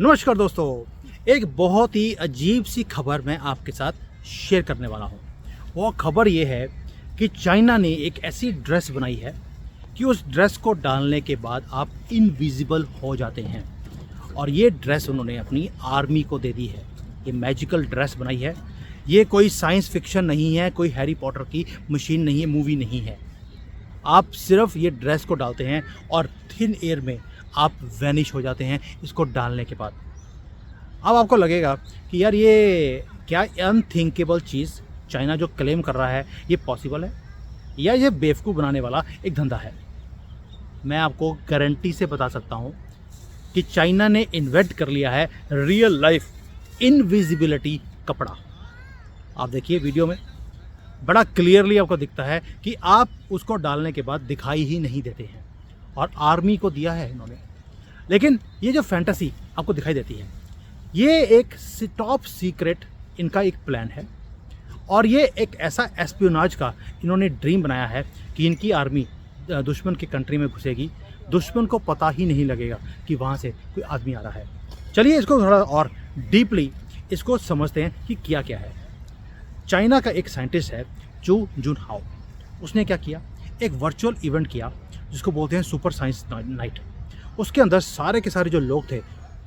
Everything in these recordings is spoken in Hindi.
नमस्कार दोस्तों, एक बहुत ही अजीब सी खबर मैं आपके साथ शेयर करने वाला हूँ। वो खबर ये है कि चाइना ने एक ऐसी ड्रेस बनाई है कि उस ड्रेस को डालने के बाद आप इनविजिबल हो जाते हैं। और ये ड्रेस उन्होंने अपनी आर्मी को दे दी है। ये मैजिकल ड्रेस बनाई है। ये कोई साइंस फिक्शन नहीं है, कोई हैरी पॉटर की मशीन नहीं है, मूवी नहीं है। आप सिर्फ ये ड्रेस को डालते हैं और थिन एयर में आप वैनिश हो जाते हैं इसको डालने के बाद। अब आपको लगेगा कि यार ये क्या अनथिंकेबल चीज़ चाइना जो क्लेम कर रहा है ये पॉसिबल है या ये बेवकूफ़ बनाने वाला एक धंधा है। मैं आपको गारंटी से बता सकता हूँ कि चाइना ने इन्वेंट कर लिया है रियल लाइफ इनविजिबिलिटी कपड़ा। आप देखिए वीडियो में बड़ा क्लियरली आपको दिखता है कि आप उसको डालने के बाद दिखाई ही नहीं देते हैं। और आर्मी को दिया है इन्होंने। लेकिन ये जो फैंटेसी आपको दिखाई देती है ये एक टॉप सीक्रेट इनका एक प्लान है। और ये एक ऐसा एस्पियोनाज का इन्होंने ड्रीम बनाया है कि इनकी आर्मी दुश्मन की कंट्री में घुसेगी, दुश्मन को पता ही नहीं लगेगा कि वहाँ से कोई आदमी आ रहा है। चलिए इसको थोड़ा और डीपली इसको समझते हैं कि क्या क्या है। चाइना का एक साइंटिस्ट है चू जुनहाओ। उसने क्या किया, एक वर्चुअल इवेंट किया जिसको बोलते हैं सुपर साइंस नाइट। उसके अंदर सारे के सारे जो लोग थे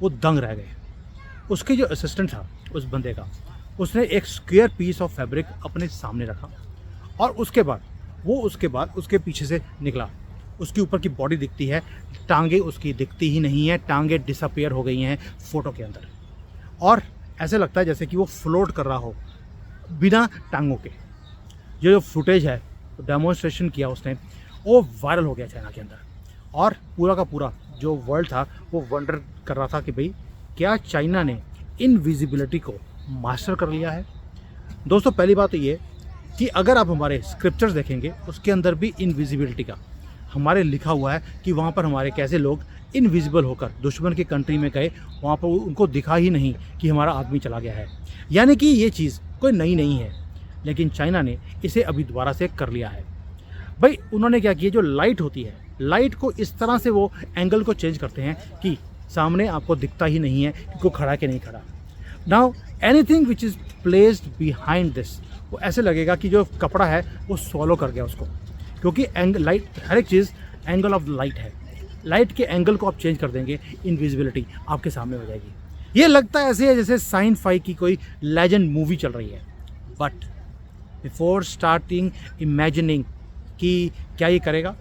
वो दंग रह गए। उसके जो असिस्टेंट था उस बंदे का, उसने एक स्क्वायर पीस ऑफ फैब्रिक अपने सामने रखा और उसके बाद उसके पीछे से निकला। उसके ऊपर की बॉडी दिखती है, टांगे उसकी दिखती ही नहीं है, टांगे डिसअपियर हो गई हैं फ़ोटो के अंदर। और ऐसे लगता है जैसे कि वो फ्लोट कर रहा हो बिना टांगों के। जो फुटेज है डेमोन्स्ट्रेशन किया उसने, वो वायरल हो गया चाइना के अंदर। और पूरा का पूरा जो वर्ल्ड था वो वंडर कर रहा था कि भाई क्या चाइना ने इनविजिबिलिटी को मास्टर कर लिया है। दोस्तों पहली बात तो ये कि अगर आप हमारे स्क्रिप्चर्स देखेंगे उसके अंदर भी इनविजिबिलिटी का हमारे लिखा हुआ है कि वहाँ पर हमारे कैसे लोग इनविजिबल होकर दुश्मन की कंट्री में गए, वहाँ पर उनको दिखा ही नहीं कि हमारा आदमी चला गया है। यानी कि ये चीज़ कोई नई नहीं है, लेकिन चाइना ने इसे अभी दोबारा से कर लिया है। भाई उन्होंने क्या किया, जो लाइट होती है, लाइट को इस तरह से वो एंगल को चेंज करते हैं कि सामने आपको दिखता ही नहीं है कि कोई खड़ा कि नहीं खड़ा। Now anything which is placed behind this, वो ऐसे लगेगा कि जो कपड़ा है वो सॉलो कर गया उसको, क्योंकि एंगल लाइट हर एक चीज़ एंगल ऑफ लाइट है। लाइट के एंगल को आप चेंज कर देंगे, इनविजिबिलिटी आपके सामने हो जाएगी। ये लगता है ऐसे है जैसे साइन फाई की कोई लेजेंड मूवी चल रही है। बट बिफोर स्टार्टिंग इमेजिनिंग कि क्या ये करेगा,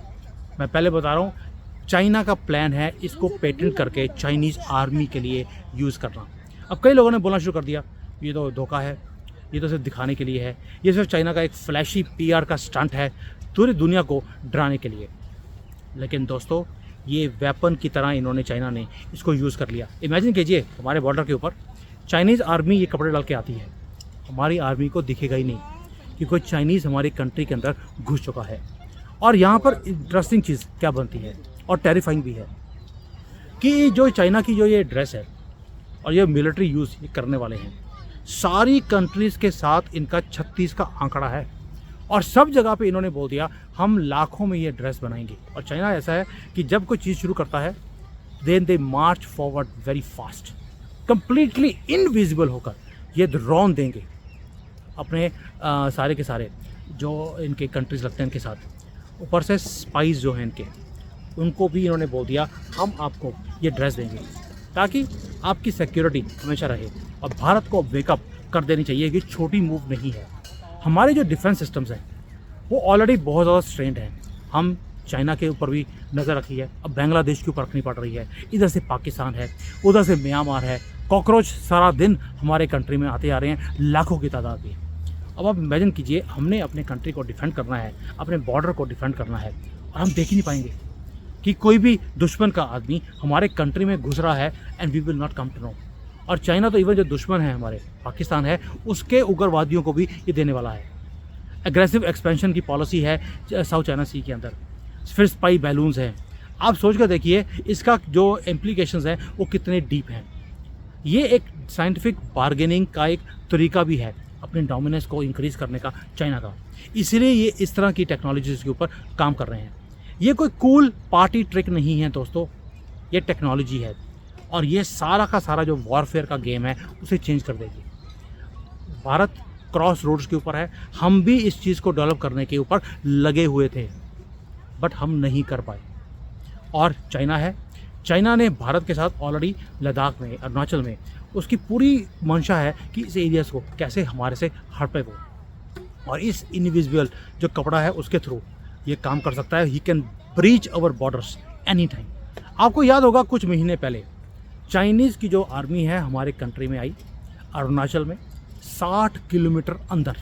मैं पहले बता रहा हूँ चाइना का प्लान है इसको पेटेंट करके चाइनीज़ आर्मी के लिए यूज़ करना। अब कई लोगों ने बोलना शुरू कर दिया ये तो धोखा है, ये तो सिर्फ दिखाने के लिए है, ये सिर्फ चाइना का एक फ्लैशी पीआर का स्टंट है पूरी दुनिया को डराने के लिए। लेकिन दोस्तों ये वेपन की तरह इन्होंने चाइना ने इसको यूज़ कर लिया। इमेजिन कीजिए हमारे बॉर्डर के ऊपर चाइनीज़ आर्मी ये कपड़े डाल के आती है, हमारी आर्मी को दिखेगा ही नहीं कि कोई चाइनीज़ हमारी कंट्री के अंदर घुस चुका है। और यहाँ पर इंटरेस्टिंग चीज़ क्या बनती है और टेरिफाइंग भी है कि जो चाइना की जो ये ड्रेस है और ये मिलिट्री यूज़ ये करने वाले हैं, सारी कंट्रीज़ के साथ इनका 36 का आंकड़ा है। और सब जगह पे इन्होंने बोल दिया हम लाखों में ये ड्रेस बनाएंगे। और चाइना ऐसा है कि जब कोई चीज़ शुरू करता है then they march forward very fast, completely invisible होकर ये रौन देंगे अपने सारे के सारे जो इनके कंट्रीज़ लगते हैं इनके साथ। ऊपर से स्पाइस जो हैं इनके, उनको भी इन्होंने बोल दिया हम आपको ये ड्रेस देंगे ताकि आपकी सिक्योरिटी हमेशा रहे। और भारत को वेकअप कर देनी चाहिए कि छोटी मूव नहीं है। हमारे जो डिफेंस सिस्टम्स हैं वो ऑलरेडी बहुत ज़्यादा स्ट्रेंड हैं। हम चाइना के ऊपर भी नज़र रखी है, अब बांग्लादेश के ऊपर रखनी पड़ रही है, इधर से पाकिस्तान है, उधर से म्यांमार है। कॉकरोच सारा दिन हमारे कंट्री में आते आ रहे हैं लाखों की तादाद में। अब आप इमेजिन कीजिए हमने अपने कंट्री को डिफेंड करना है, अपने बॉर्डर को डिफेंड करना है, और हम देख ही नहीं पाएंगे कि कोई भी दुश्मन का आदमी हमारे कंट्री में घुस रहा है and we will not come to know. और चाइना तो इवन जो दुश्मन है हमारे पाकिस्तान है उसके उग्रवादियों को भी ये देने वाला है। एग्रेसिव एक्सपेंशन की पॉलिसी है साउथ चाइना सी के अंदर। फिर स्पाई बैलून्स हैं। आप सोच कर देखिए इसका जो इम्प्लीकेशंस हैं वो कितने डीप हैं। ये एक साइंटिफिक बार्गेनिंग का एक तरीका भी है अपने डोमिनेंस को इंक्रीज़ करने का चाइना का। इसीलिए ये इस तरह की टेक्नोलॉजीज़ के ऊपर काम कर रहे हैं। ये कोई कूल पार्टी ट्रिक नहीं है दोस्तों, ये टेक्नोलॉजी है। और ये सारा का सारा जो वॉरफेयर का गेम है उसे चेंज कर देगी। भारत क्रॉस रोड्स के ऊपर है, हम भी इस चीज़ को डेवलप करने के ऊपर लगे हुए थे बट हम नहीं कर पाए। और चाइना है, चाइना ने भारत के साथ ऑलरेडी लद्दाख में, अरुणाचल में उसकी पूरी मंशा है कि इस एरियाज़ को कैसे हमारे से हड़पे वो, और इस इनविजिबल जो कपड़ा है उसके थ्रू ये काम कर सकता है। He can breach our borders any time. आपको याद होगा कुछ महीने पहले चाइनीज़ की जो आर्मी है हमारे कंट्री में आई, अरुणाचल में 60 किलोमीटर अंदर,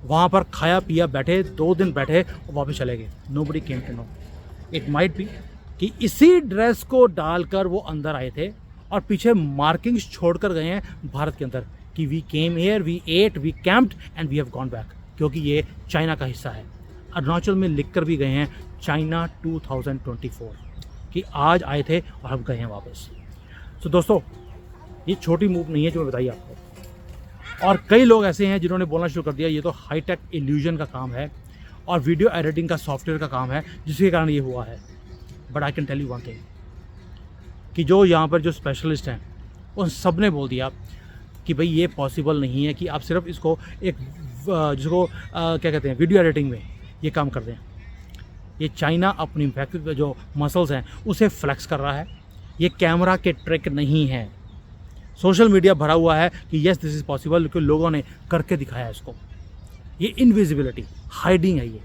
वहाँ पर खाया पिया बैठे, 2 दिन बैठे और वापस चले गए। Nobody came to know. It might be कि इसी ड्रेस को डालकर वो अंदर आए थे और पीछे मार्किंग्स छोड़कर गए हैं भारत के अंदर कि we came here, we ate, we camped and we have gone back, क्योंकि ये चाइना का हिस्सा है। अरुणाचल में लिख कर भी गए हैं चाइना 2024 कि आज आए थे और अब गए हैं वापस। तो दोस्तों ये छोटी मूव नहीं है जो मैं बताइए आपको। और कई लोग ऐसे हैं जिन्होंने बोलना शुरू कर दिया ये तो हाईटेक इल्यूजन का काम है और वीडियो एडिटिंग का सॉफ्टवेयर का काम है जिसके कारण ये हुआ है। But I can tell you one thing कि जो यहाँ पर जो स्पेशलिस्ट हैं उन सब ने बोल दिया कि भाई ये पॉसिबल नहीं है कि आप सिर्फ इसको एक जिसको क्या कहते हैं वीडियो एडिटिंग में ये काम कर दें। ये चाइना अपनी इम्पैक्ट जो मसल्स हैं उसे फ्लेक्स कर रहा है। ये कैमरा के ट्रिक नहीं है, सोशल मीडिया भरा हुआ है कि यस दिस इज़ पॉसिबल, क्योंकि लोगों ने करके दिखाया इसको। ये इनविजिबिलिटी, हाइडिंग है ये,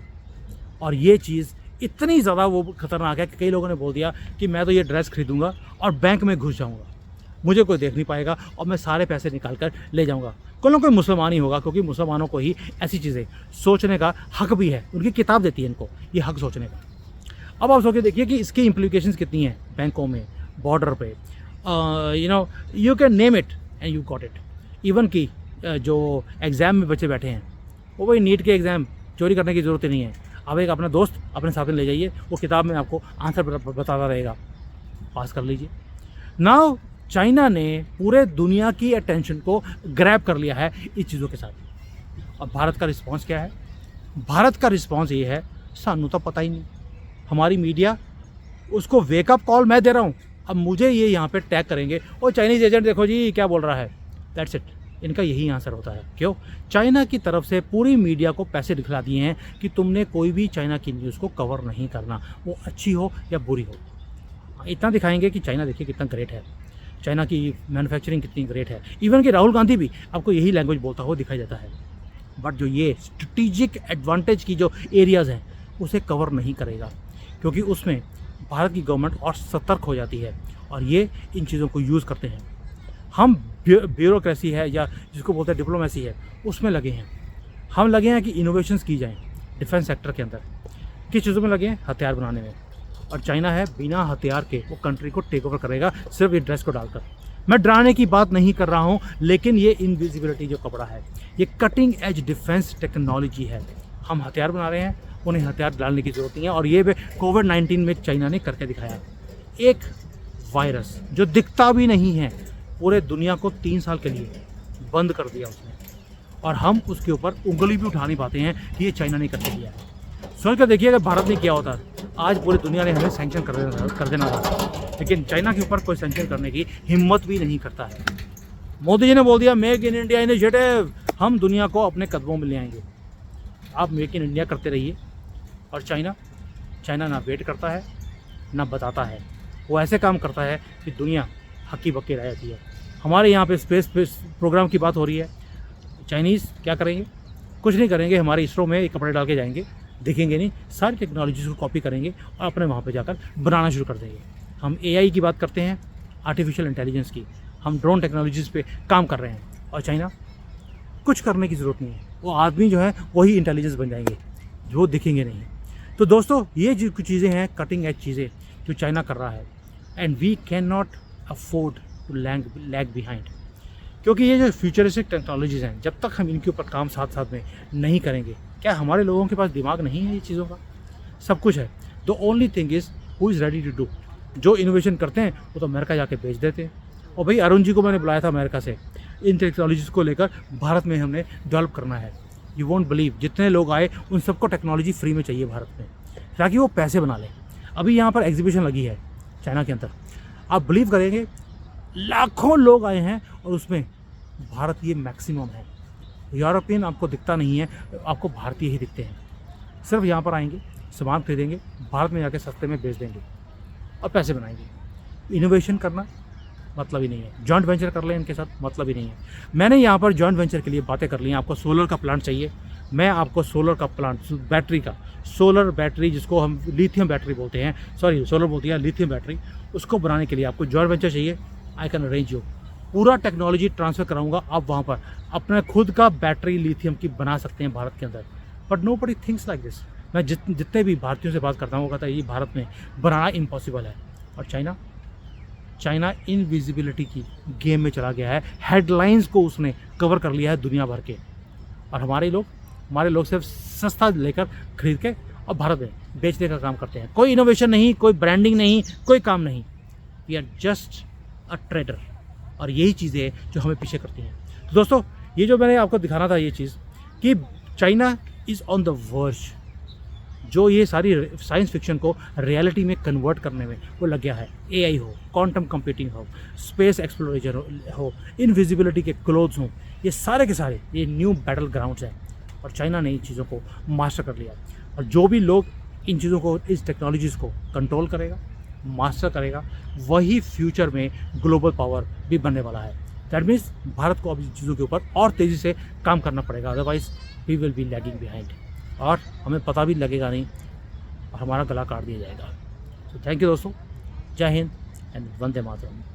और ये चीज़ इतनी ज़्यादा वो खतरनाक है कि कई लोगों ने बोल दिया कि मैं तो ये ड्रेस खरीदूंगा और बैंक में घुस जाऊंगा, मुझे कोई देख नहीं पाएगा और मैं सारे पैसे निकाल कर ले जाऊंगा। कोई ना कोई मुसलमान ही होगा, क्योंकि मुसलमानों को ही ऐसी चीज़ें सोचने का हक भी है, उनकी किताब देती है इनको ये हक सोचने का। अब आप सोच के देखिए कि इसकी इम्प्लीकेशंस कितनी हैं बैंकों में, बॉर्डर पे, you can name it and you got it. Even कि जो एग्ज़ाम में बच्चे बैठे हैं वो भाई नीट के एग्ज़ाम चोरी करने की ज़रूरत ही नहीं है। आप एक अपना दोस्त अपने साथ में ले जाइए, वो किताब में आपको आंसर बताता रहेगा, पास कर लीजिए। नाउ चाइना ने पूरे दुनिया की अटेंशन को ग्रैब कर लिया है इस चीज़ों के साथ। और भारत का रिस्पांस क्या है? भारत का रिस्पांस ये है सानू तो पता ही नहीं, हमारी मीडिया उसको वेकअप कॉल मैं दे रहा हूँ, अब मुझे ये यहाँ पे टैग करेंगे और चाइनीज़ एजेंट देखो जी क्या बोल रहा है, दैट्स इट। इनका यही आंसर होता है। क्यों? चाइना की तरफ से पूरी मीडिया को पैसे दिखला दिए हैं कि तुमने कोई भी चाइना की न्यूज़ को कवर नहीं करना, वो अच्छी हो या बुरी हो। इतना दिखाएंगे कि चाइना देखिए कितना ग्रेट है, चाइना की मैन्युफैक्चरिंग कितनी ग्रेट है। इवन कि राहुल गांधी भी आपको यही लैंग्वेज बोलता हुआ दिखाई देता है। बट जो ये स्ट्रेटेजिक एडवांटेज की जो एरियाज़ हैं उसे कवर नहीं करेगा, क्योंकि उसमें भारत की गवर्नमेंट और सतर्क हो जाती है और ये इन चीज़ों को यूज़ करते हैं। हम ब्यूरोक्रेसी है या जिसको बोलते हैं डिप्लोमेसी है उसमें लगे हैं। हम लगे हैं कि इनोवेशंस की जाएं डिफेंस सेक्टर के अंदर। किस चीज़ों में लगे हैं? हथियार बनाने में। और चाइना है बिना हथियार के वो कंट्री को टेक ओवर करेगा सिर्फ ये ड्रेस को डालकर। मैं डराने की बात नहीं कर रहा हूँ, लेकिन ये इनविजिबिलिटी जो कपड़ा है ये कटिंग एज डिफेंस टेक्नोलॉजी है। हम हथियार बना रहे हैं, उन्हें हथियार डालने की ज़रूरत नहीं है। और ये कोविड-19 में चाइना ने करके दिखाया। एक वायरस जो दिखता भी नहीं है पूरे दुनिया को 3 साल के लिए बंद कर दिया उसने, और हम उसके ऊपर उंगली भी उठा नहीं पाते हैं कि ये चाइना ने करके दिया है। सोच कर देखिए अगर भारत ने किया होता आज पूरी दुनिया ने हमें सैंक्शन कर देना था, लेकिन चाइना के ऊपर कोई सैंक्शन करने की हिम्मत भी नहीं करता है। मोदी जी ने बोल दिया मेक इन इंडिया इनिशिएटिव, हम दुनिया को अपने कदमों में ले आएंगे। आप मेक इन इंडिया करते रहिए। और चाइना ना वेट करता है ना बताता है, वो ऐसे काम करता है कि दुनिया हक्की बक्की रह जाती है। हमारे यहाँ पे स्पेस प्रोग्राम की बात हो रही है, चाइनीज़ क्या करेंगे? कुछ नहीं करेंगे। हमारे इसरो में एक कपड़े डाल के जाएंगे, देखेंगे नहीं, सारी टेक्नोलॉजीज़ को कॉपी करेंगे और अपने वहाँ पे जाकर बनाना शुरू कर देंगे। हम एआई की बात करते हैं, आर्टिफिशियल इंटेलिजेंस की, हम ड्रोन टेक्नोलॉजीज़ पे काम कर रहे हैं। और चाइना कुछ करने की ज़रूरत नहीं है, वो आदमी जो है वही इंटेलिजेंस बन जाएंगे, जो दिखेंगे नहीं। तो दोस्तों ये जो कुछ चीज़ें हैं, कटिंग एज चीज़ें जो चाइना कर रहा है, and we can not afford to lag behind, क्योंकि ये जो फ्यूचरिस्टिक टेक्नोलॉजीज़ हैं जब तक हम इनके ऊपर काम साथ साथ में नहीं करेंगे, क्या हमारे लोगों के पास दिमाग नहीं है? ये चीज़ों का सब कुछ है। The only thing is who is ready to do. जो इनोवेशन करते हैं वो तो अमेरिका जाके बेच देते हैं। और भाई अरुण जी को मैंने बुलाया था अमेरिका से, इन टेक्नोलॉजीज़ को लेकर भारत में हमने डेवलप करना है। यू वोंट बिलीव जितने लोग आए उन सबको टेक्नोलॉजी फ्री में चाहिए भारत में, ताकि वो पैसे बना लें। अभी यहाँ पर एग्जीबिशन लगी है चाइना के अंदर, आप बिलीव करेंगे लाखों लोग आए हैं और उसमें भारतीय मैक्सिमम है। यूरोपियन आपको दिखता नहीं है, आपको भारतीय ही दिखते हैं। सिर्फ यहाँ पर आएंगे, सामान खरीदेंगे, भारत में जाके सस्ते में बेच देंगे और पैसे बनाएंगे। इनोवेशन करना मतलब ही नहीं है, जॉइंट वेंचर कर लें इनके साथ मतलब ही नहीं है। मैंने यहाँ पर जॉइंट वेंचर के लिए बातें कर ली हैं। आपको सोलर का प्लांट चाहिए, मैं आपको सोलर का प्लांट, बैटरी का, सोलर बैटरी जिसको हम लिथियम बैटरी बोलते हैं, सॉरी सोलर बोलते हैं, लिथियम बैटरी, उसको बनाने के लिए आपको जॉइंट वेंचर चाहिए। आई कैन अरेंज यू, पूरा टेक्नोलॉजी ट्रांसफ़र कराऊंगा, आप वहाँ पर अपना खुद का बैटरी लिथियम की बना सकते हैं भारत के अंदर। But nobody things like this. मैं जितने भी भारतीयों से बात करता हूँ वो कहता है ये भारत में बनाना इम्पॉसिबल है। और चाइना इनविजिबिलिटी की गेम में चला गया है, हेडलाइंस को उसने कवर कर लिया है दुनिया भर के। और हमारे लोग सिर्फ सस्ता लेकर खरीद के और भारत में बेचने का काम करते हैं। कोई इनोवेशन नहीं, कोई ब्रांडिंग नहीं, कोई काम नहीं। We are just a trader. और यही चीज़ें जो हमें पीछे करती हैं। तो दोस्तों, ये जो मैंने आपको दिखाना था ये चीज़ कि China is on the verge, जो ये सारी साइंस फिक्शन को रियलिटी में कन्वर्ट करने में वो लग गया है। एआई हो, क्वांटम कंप्यूटिंग हो, स्पेस एक्सप्लोरेशन हो, इनविजिबिलिटी के क्लोथ्स हों, ये सारे के सारे ये न्यू बैटल ग्राउंड्स हैं। और चाइना ने इन चीज़ों को मास्टर कर लिया। और जो भी लोग इन चीज़ों को, इस टेक्नोलॉजीज़ को कंट्रोल करेगा, मास्टर करेगा, वही फ्यूचर में ग्लोबल पावर भी बनने वाला है। दैट मीन्स भारत को अब इन चीज़ों के ऊपर और तेज़ी से काम करना पड़ेगा, otherwise we will be lagging behind और हमें पता भी लगेगा नहीं और हमारा गला काट दिया जाएगा। तो थैंक यू दोस्तों, जय हिंद एंड वंदे मातरम।